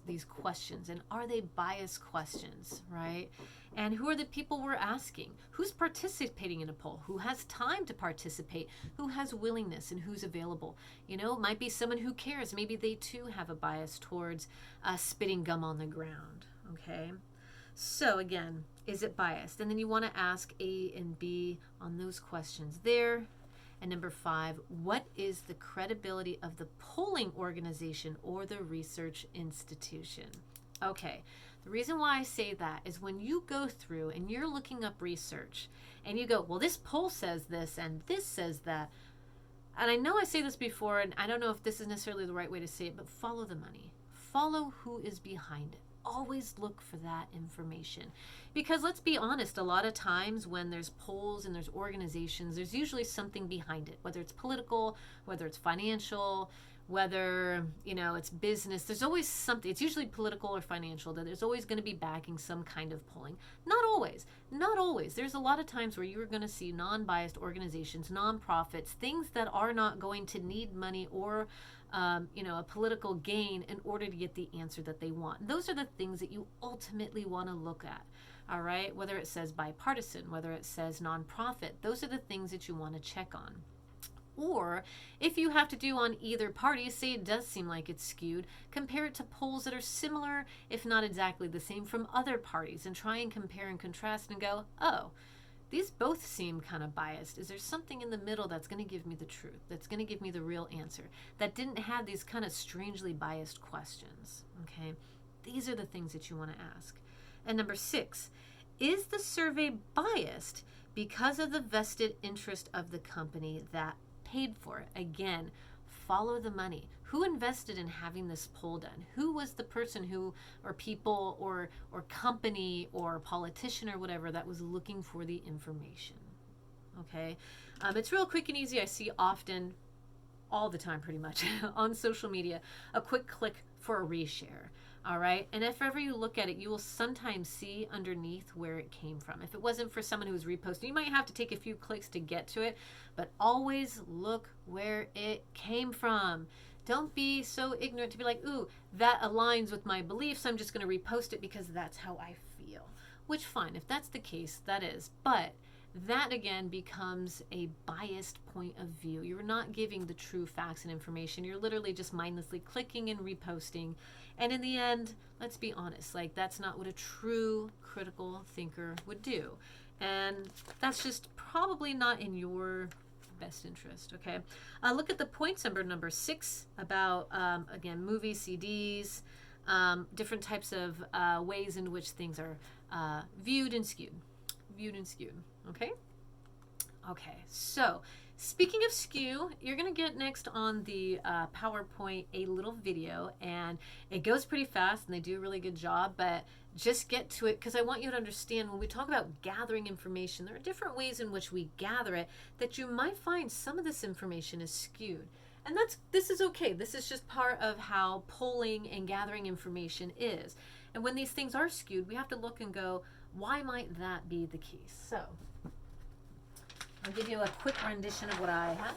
these questions, and are they biased questions, right? And who are the people we're asking? Who's participating in a poll? Who has time to participate? Who has willingness and who's available? It might be someone who cares. Maybe they too have a bias towards spitting gum on the ground, okay? So again, is it biased? And then you want to ask A and B on those questions there. And number 5, what is the credibility of the polling organization or the research institution? Okay, the reason why I say that is when you go through and you're looking up research and you go, well, this poll says this and this says that. And I know I say this before, and I don't know if this is necessarily the right way to say it, but follow the money. Follow who is behind it. Always look for that information. Because let's be honest, a lot of times when there's polls and there's organizations, there's usually something behind it, whether it's political, whether it's financial, whether, it's business. There's always something. It's usually political or financial, that there's always going to be backing some kind of polling. Not always. Not always. There's a lot of times where you're going to see non-biased organizations, nonprofits, things that are not going to need money or a political gain in order to get the answer that they want. Those are the things that you ultimately want to look at. All right, whether it says bipartisan, whether it says nonprofit, those are the things that you want to check on. Or if you have to do on either party, say it does seem like it's skewed, compare it to polls that are similar, if not exactly the same, from other parties, and try and compare and contrast and go, oh, these both seem kind of biased. Is there something in the middle that's going to give me the truth, that's going to give me the real answer, that didn't have these kind of strangely biased questions? Okay, these are the things that you want to ask. And number 6, is the survey biased because of the vested interest of the company that paid for it? Again, follow the money. Who invested in having this poll done? Who was the person who, or people, or company, or politician, or whatever that was looking for the information? Okay, it's real quick and easy. I see often, all the time pretty much, on social media, a quick click for a reshare. All right, and if ever you look at it, you will sometimes see underneath where it came from. If it wasn't for someone who was reposting, you might have to take a few clicks to get to it, but always look where it came from. Don't be so ignorant to be like, ooh, that aligns with my beliefs, I'm just going to repost it because that's how I feel. Which, fine, if that's the case, that is. But that again becomes a biased point of view. You're not giving the true facts and information. You're literally just mindlessly clicking and reposting. And in the end, let's be honest, like, that's not what a true critical thinker would do. And that's just probably not in your best interest, okay? Look at the points number 6 about, again, movies, CDs, different types of ways in which things are viewed and skewed. Okay? Okay, so speaking of skew, you're going to get next on the PowerPoint a little video, and it goes pretty fast, and they do a really good job, but just get to it because I want you to understand when we talk about gathering information, there are different ways in which we gather it that you might find some of this information is skewed. And this is okay. This is just part of how polling and gathering information is. And when these things are skewed, we have to look and go, why might that be the case? So I'll give you a quick rendition of what I have.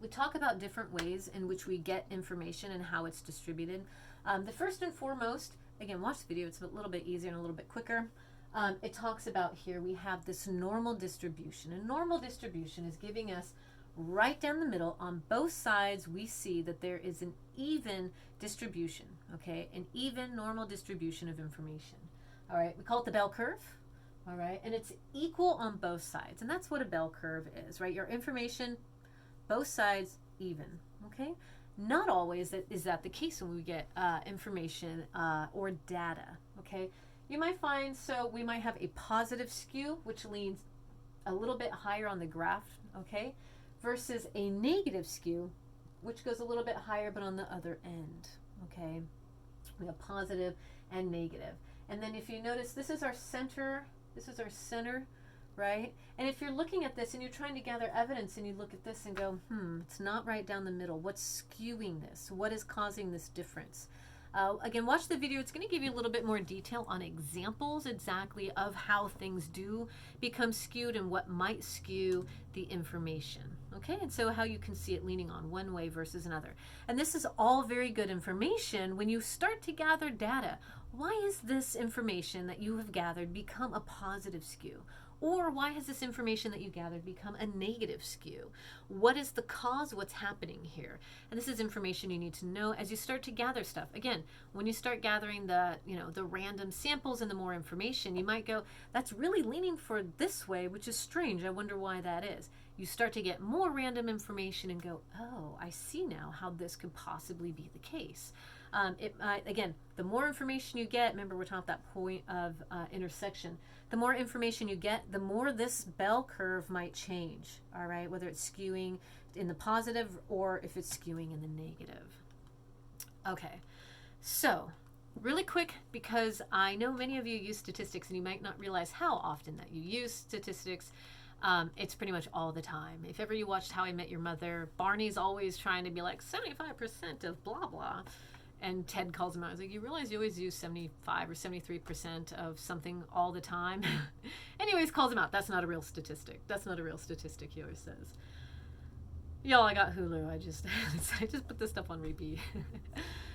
We talk about different ways in which we get information and how it's distributed. The first and foremost, again, watch the video. It's a little bit easier and a little bit quicker. It talks about here we have this normal distribution. And normal distribution is giving us right down the middle on both sides we see that there is an even distribution, okay? An even normal distribution of information. All right, we call it the bell curve, all right? And it's equal on both sides. And that's what a bell curve is, right? Your information, both sides even, okay? Not always is that the case when we get information or data, okay? You might find, so we might have a positive skew, which leans a little bit higher on the graph, okay? Versus a negative skew, which goes a little bit higher but on the other end, okay? We have positive and negative. And then if you notice, this is our center, right? And if you're looking at this and you're trying to gather evidence and you look at this and go, it's not right down the middle. What's skewing this? What is causing this difference? Again, watch the video. It's going to give you a little bit more detail on examples exactly of how things do become skewed and what might skew the information. Okay, and so how you can see it leaning on one way versus another. And this is all very good information when you start to gather data. Why is this information that you have gathered become a positive skew? Or why has this information that you gathered become a negative skew? What is the cause? What's happening here? And this is information you need to know as you start to gather stuff. Again, when you start gathering the random samples and the more information, you might go, that's really leaning for this way, which is strange. I wonder why that is. You start to get more random information and go, oh, I see now how this could possibly be the case. Again, the more information you get, remember we're talking about that point of intersection. The more information you get, the more this bell curve might change, all right? Whether it's skewing in the positive or if it's skewing in the negative. Okay, so really quick, because I know many of you use statistics and you might not realize how often that you use statistics. It's pretty much all the time. If ever you watched How I Met Your Mother, Barney's always trying to be like 75% of blah, blah. And Ted calls him out. He's like, you realize you always use 75 or 73% of something all the time? Anyways, calls him out. That's not a real statistic. That's not a real statistic, he always says. Y'all, I got Hulu. I just put this stuff on repeat.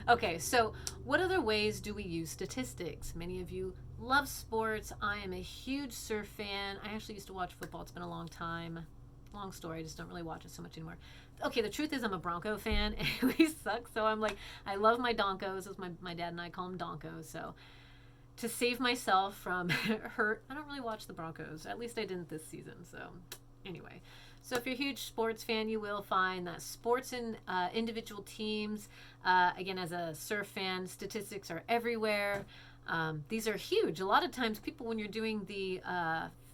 Okay, so what other ways do we use statistics? Many of you love sports. I am a huge surf fan. I actually used to watch football. It's been a long time. Long story. I just don't really watch it so much anymore. Okay, the truth is I'm a Bronco fan, and we suck. So I'm like, I love my Donkos, as my dad and I call them Donkos. So to save myself from hurt, I don't really watch the Broncos. At least I didn't this season. So anyway, so if you're a huge sports fan, you will find that sports and individual teams, again, as a surf fan, statistics are everywhere. These are huge. A lot of times people, when you're doing the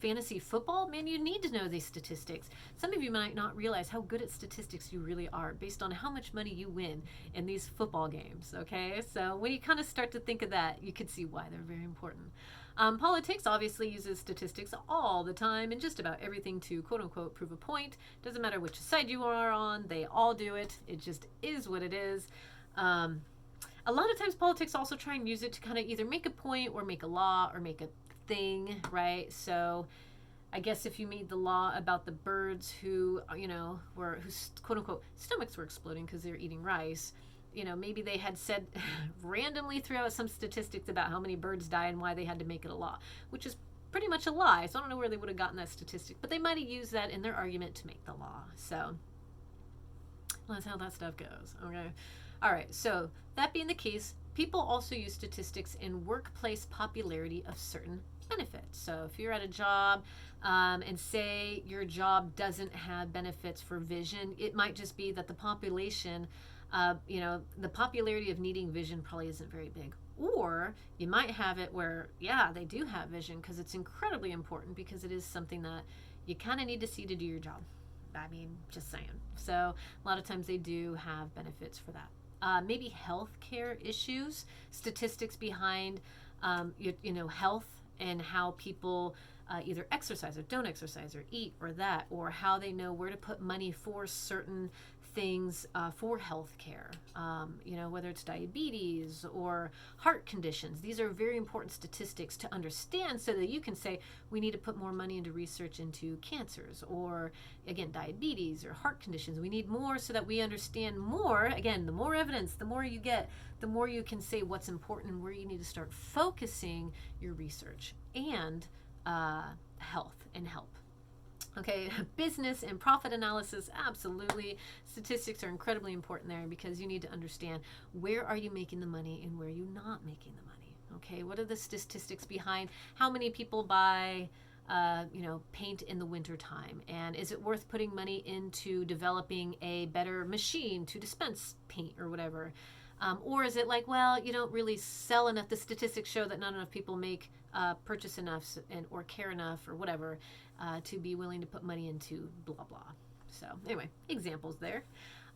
fantasy football, man, you need to know these statistics. Some of you might not realize how good at statistics you really are based on how much money you win in these football games, okay? So when you kind of start to think of that, you could see why they're very important. Politics obviously uses statistics all the time and just about everything to quote-unquote prove a point. Doesn't matter which side you are on, they all do it. It just is what it is. A lot of times politics also try and use it to kind of either make a point or make a law or make a thing, right? So I guess if you made the law about the birds who, whose quote unquote stomachs were exploding because they were eating rice, maybe they had said randomly throughout some statistics about how many birds die and why they had to make it a law, which is pretty much a lie. So I don't know where they would have gotten that statistic, but they might have used that in their argument to make the law. So that's how that stuff goes, okay? All right, so that being the case, people also use statistics in workplace popularity of certain benefits. So if you're at a job and say your job doesn't have benefits for vision, it might just be that the population, the popularity of needing vision probably isn't very big. Or you might have it where, yeah, they do have vision because it's incredibly important because it is something that you kind of need to see to do your job. I mean, just saying. So a lot of times they do have benefits for that. Maybe healthcare issues, statistics behind, health and how people either exercise or don't exercise or eat or that, or how they know where to put money for certain things for healthcare, whether it's diabetes or heart conditions. These are very important statistics to understand so that you can say, we need to put more money into research into cancers or, again, diabetes or heart conditions. We need more so that we understand more. Again, the more evidence, the more you get, the more you can say what's important and where you need to start focusing your research and health and help. Okay, business and profit analysis, absolutely. Statistics are incredibly important there because you need to understand where are you making the money and where are you not making the money. Okay, what are the statistics behind how many people buy paint in the winter time, and is it worth putting money into developing a better machine to dispense paint or whatever? Or is it like, well, you don't really sell enough, the statistics show that not enough people purchase enough or care enough or whatever to be willing to put money into blah, blah. So anyway, examples there.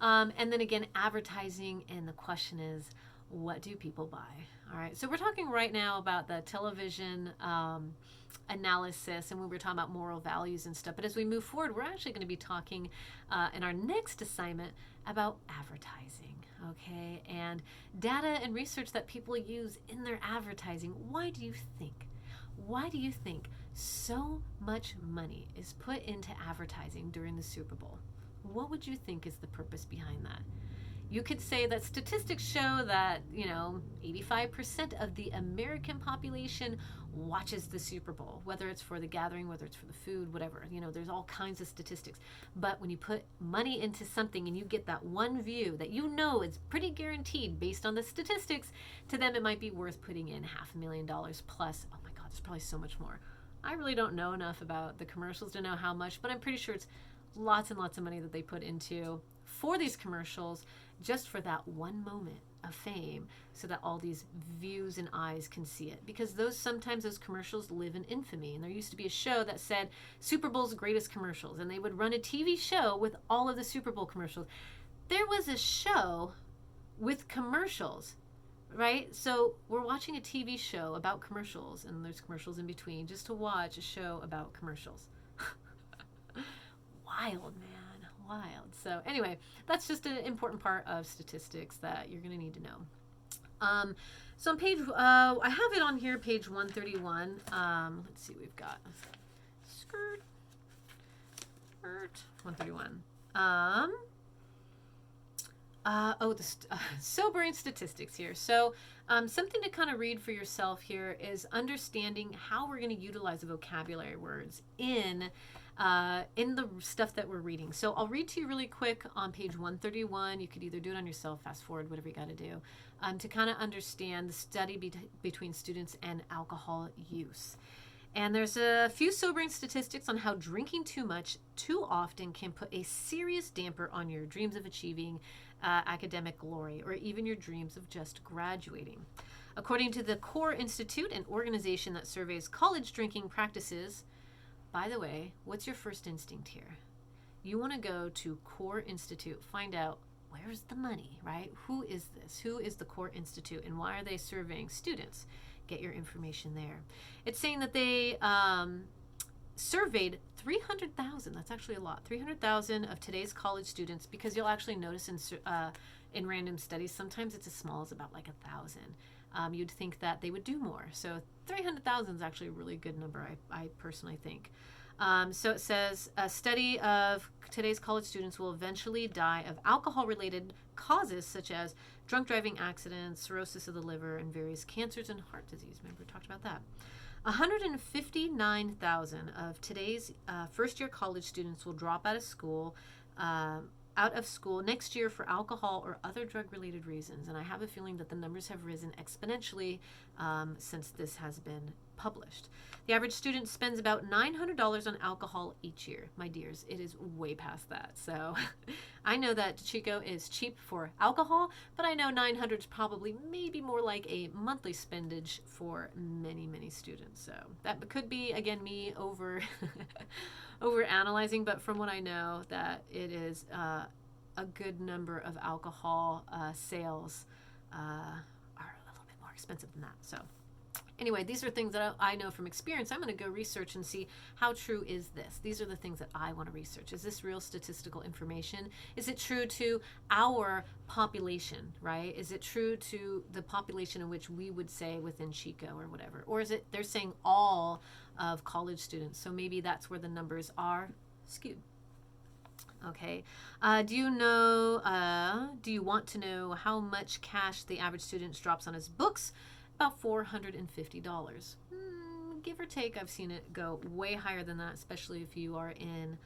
And then again, advertising, and the question is, what do people buy? All right, so we're talking right now about the television analysis, and when we're talking about moral values and stuff. But as we move forward, we're actually going to be talking in our next assignment about advertising. Okay, and data and research that people use in their advertising. Why do you think so much money is put into advertising during the Super Bowl? What would you think is the purpose behind that? You could say that statistics show that, 85% of the American population watches the Super Bowl, whether it's for the gathering, whether it's for the food, whatever. There's all kinds of statistics. But when you put money into something and you get that one view that is pretty guaranteed based on the statistics, to them it might be worth putting in $500,000 plus. Oh my God, there's probably so much more. I really don't know enough about the commercials to know how much, but I'm pretty sure it's lots and lots of money that they put into for these commercials just for that one moment of fame, so that all these views and eyes can see it. Because sometimes those commercials live in infamy. And there used to be a show that said Super Bowl's greatest commercials, and they would run a TV show with all of the Super Bowl commercials. There was a show with commercials, right? So we're watching a TV show about commercials, and there's commercials in between, just to watch a show about commercials. Wild, man. Wild. So anyway, that's just an important part of statistics that you're going to need to know. So on page, I have it on here, page 131. Let's see, we've got skirt 131. Sobering statistics here. So something to kind of read for yourself here is understanding how we're going to utilize the vocabulary words in the stuff that we're reading. So I'll read to you really quick on page 131. You could either do it on yourself, fast forward, whatever you got to do, to kind of understand the study between students and alcohol use. And there's a few sobering statistics on how drinking too much too often can put a serious damper on your dreams of achieving academic glory, or even your dreams of just graduating. According to the CORE Institute, an organization that surveys college drinking practices. By the way, what's your first instinct here? You want to go to CORE Institute, find out where's the money, right? Who is this? Who is the CORE Institute, and why are they surveying students? Get your information there. It's saying that they surveyed 300,000. That's actually a lot. 300,000 of today's college students, because you'll actually notice in random studies, sometimes it's as small as about like 1,000. You'd think that they would do more. So 300,000 is actually a really good number, I personally think. So it says, a study of today's college students will eventually die of alcohol-related causes such as drunk driving accidents, cirrhosis of the liver, and various cancers and heart disease. Remember, we talked about that. 159,000 of today's first-year college students will drop out of school next year for alcohol or other drug-related reasons. And I have a feeling that the numbers have risen exponentially since this has been published. The average student spends about $900 on alcohol each year. My dears, it is way past that. So I know that Chico is cheap for alcohol, but I know 900 is probably maybe more like a monthly spendage for many, many students. So that could be, again, me over analyzing, but from what I know, that it is a good number of alcohol sales are a little bit more expensive than that. So anyway, these are things that I know from experience. I'm going to go research and see how true is this. These are the things that I want to research. Is this real statistical information? Is it true to our population, right? Is it true to the population in which we would say within Chico or whatever? Or is it they're saying all of college students? So maybe that's where the numbers are skewed. Okay. Do you want to know how much cash the average student drops on his books? About $450. Give or take, I've seen it go way higher than that, especially if you are in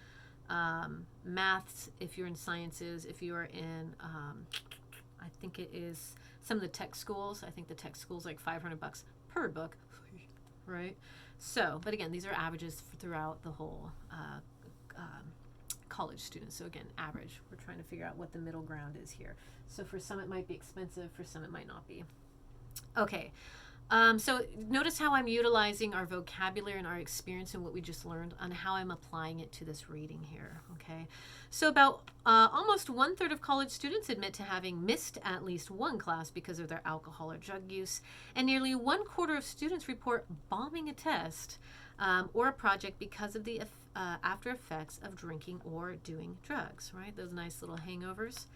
maths, if you're in sciences, if you are in, I think it is some of the tech schools. I think the tech schools like $500 per book, right? So, but again, these are averages throughout the whole college students. So again, average. We're trying to figure out what the middle ground is here. So for some it might be expensive, for some it might not be. Okay, so notice how I'm utilizing our vocabulary and our experience and what we just learned on how I'm applying it to this reading here, okay? So about almost 1/3 of college students admit to having missed at least one class because of their alcohol or drug use, and nearly 1/4 of students report bombing a test or a project because of the after effects of drinking or doing drugs, right? Those nice little hangovers.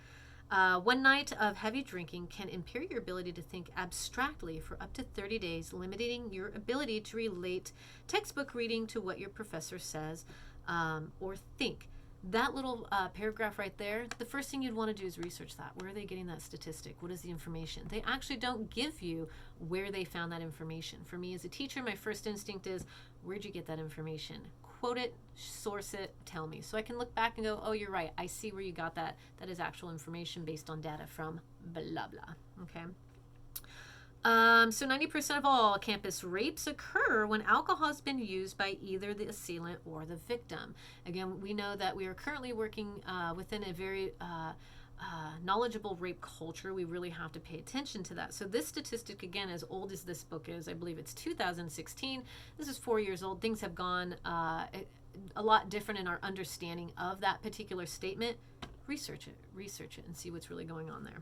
One night of heavy drinking can impair your ability to think abstractly for up to 30 days, limiting your ability to relate textbook reading to what your professor says or think. that little paragraph right there, the first thing you'd want to do is research that. Where are they getting that statistic? What is the information? They actually don't give you where they found that information. For me as a teacher, my first instinct is, where'd you get that information? Quote it, source it, tell me. So I can look back and go, oh, you're right. I see where you got that. That is actual information based on data from blah, blah. Okay. So 90% of all campus rapes occur when alcohol has been used by either the assailant or the victim. Again, we know that we are currently working within a very knowledgeable rape culture. We really have to pay attention to that. So this statistic, again, as old as this book is, I believe it's 2016. This is 4 years old. Things have gone a lot different in our understanding of that particular statement. Research it, and see what's really going on there.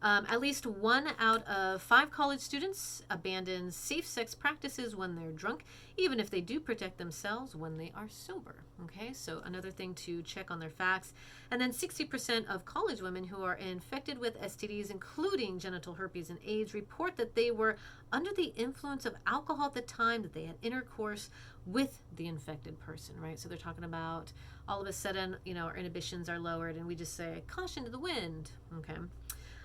At least 1 out of 5 college students abandon safe sex practices when they're drunk, even if they do protect themselves when they are sober. Okay, so another thing to check on their facts. And then 60% of college women who are infected with STDs, including genital herpes and AIDS, report that they were under the influence of alcohol at the time that they had intercourse with the infected person, right? So they're talking about all of a sudden, our inhibitions are lowered and we just say, caution to the wind, okay?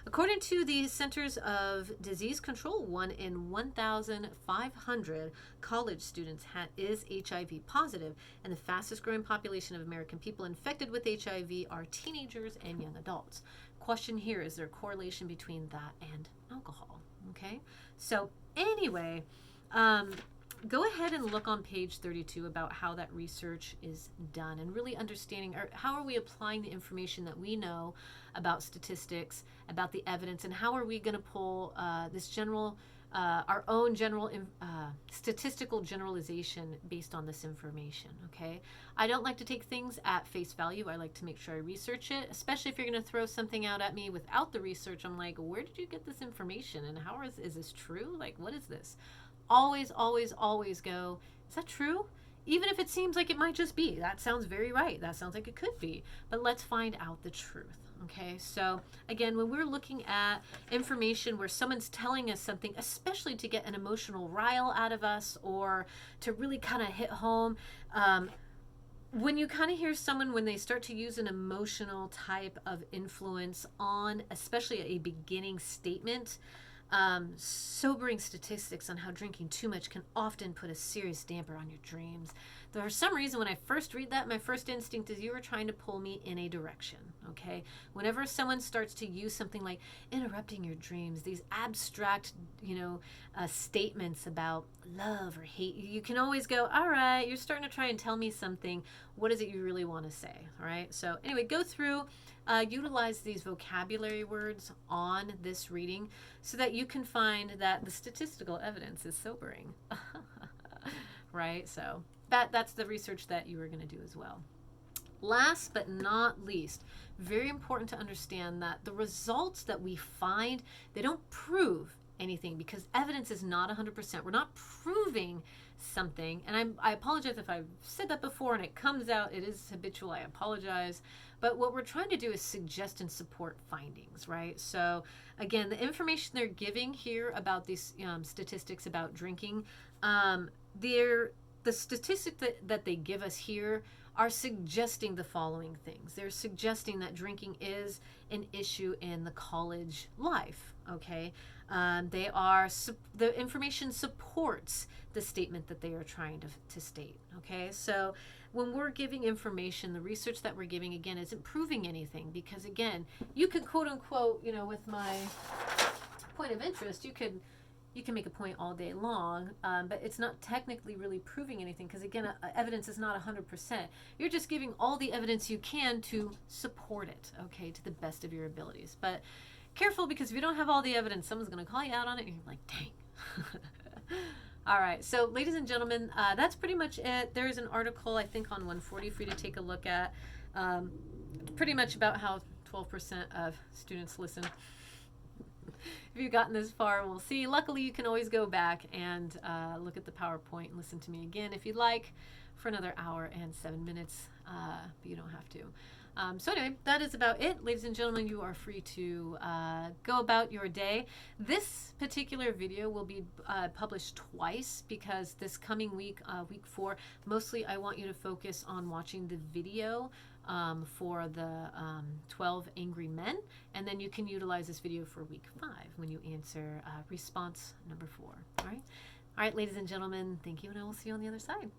According to the Centers of Disease Control, 1 in 1,500 college students is HIV positive, and the fastest growing population of American people infected with HIV are teenagers and young adults. Question here, is there a correlation between that and alcohol? Okay, so anyway, go ahead and look on page 32 about how that research is done and really understanding how are we applying the information that we know about statistics, about the evidence, and how are we going to pull this general, our own general statistical generalization based on this information, okay? I don't like to take things at face value. I like to make sure I research it, especially if you're going to throw something out at me without the research. I'm like, where did you get this information, and how is this true? Like, what is this? Always, always, always go, is that true? Even if it seems like it might just be. That sounds very right. That sounds like it could be. But let's find out the truth. Okay, so again, when we're looking at information where someone's telling us something, especially to get an emotional rile out of us or to really kind of hit home, when you kind of hear someone, when they start to use an emotional type of influence on, especially a beginning statement, sobering statistics on how drinking too much can often put a serious damper on your dreams. For some reason, when I first read that, my first instinct is you were trying to pull me in a direction, okay? Whenever someone starts to use something like interrupting your dreams, these abstract, statements about love or hate, you can always go, all right, you're starting to try and tell me something. What is it you really want to say, all right? So anyway, go through, utilize these vocabulary words on this reading so that you can find that the statistical evidence is sobering, right? So that's the research that you are going to do as well. Last but not least, very important to understand that the results that we find, they don't prove anything because evidence is not 100%. We're not proving something, and I apologize if I've said that before and it comes out, it is habitual, I apologize. But what we're trying to do is suggest and support findings, right? So again, the information they're giving here about these statistics about drinking, the statistics that they give us here are suggesting the following things. They're suggesting that drinking is an issue in the college life, okay? The information supports the statement that they are trying to state, okay? So when we're giving information, the research that we're giving, again, isn't proving anything because, again, you could quote unquote, with my point of interest, you can make a point all day long, but it's not technically really proving anything because, again, evidence is not 100%. You're just giving all the evidence you can to support it, okay, to the best of your abilities. But careful, because if you don't have all the evidence, someone's going to call you out on it and you're like, dang. All right, so ladies and gentlemen, that's pretty much it. There is an article, I think, on 140 for you to take a look at, pretty much about how 12% of students listen. If you've gotten this far, we'll see. Luckily, you can always go back and look at the PowerPoint and listen to me again if you'd like for another hour and 7 minutes, but you don't have to. So anyway, that is about it. Ladies and gentlemen, you are free to go about your day. This particular video will be published twice because this coming week, week 4, mostly I want you to focus on watching the video for the 12 angry men. And then you can utilize this video for week 5 when you answer response number 4. All right. All right, ladies and gentlemen, thank you, and I will see you on the other side.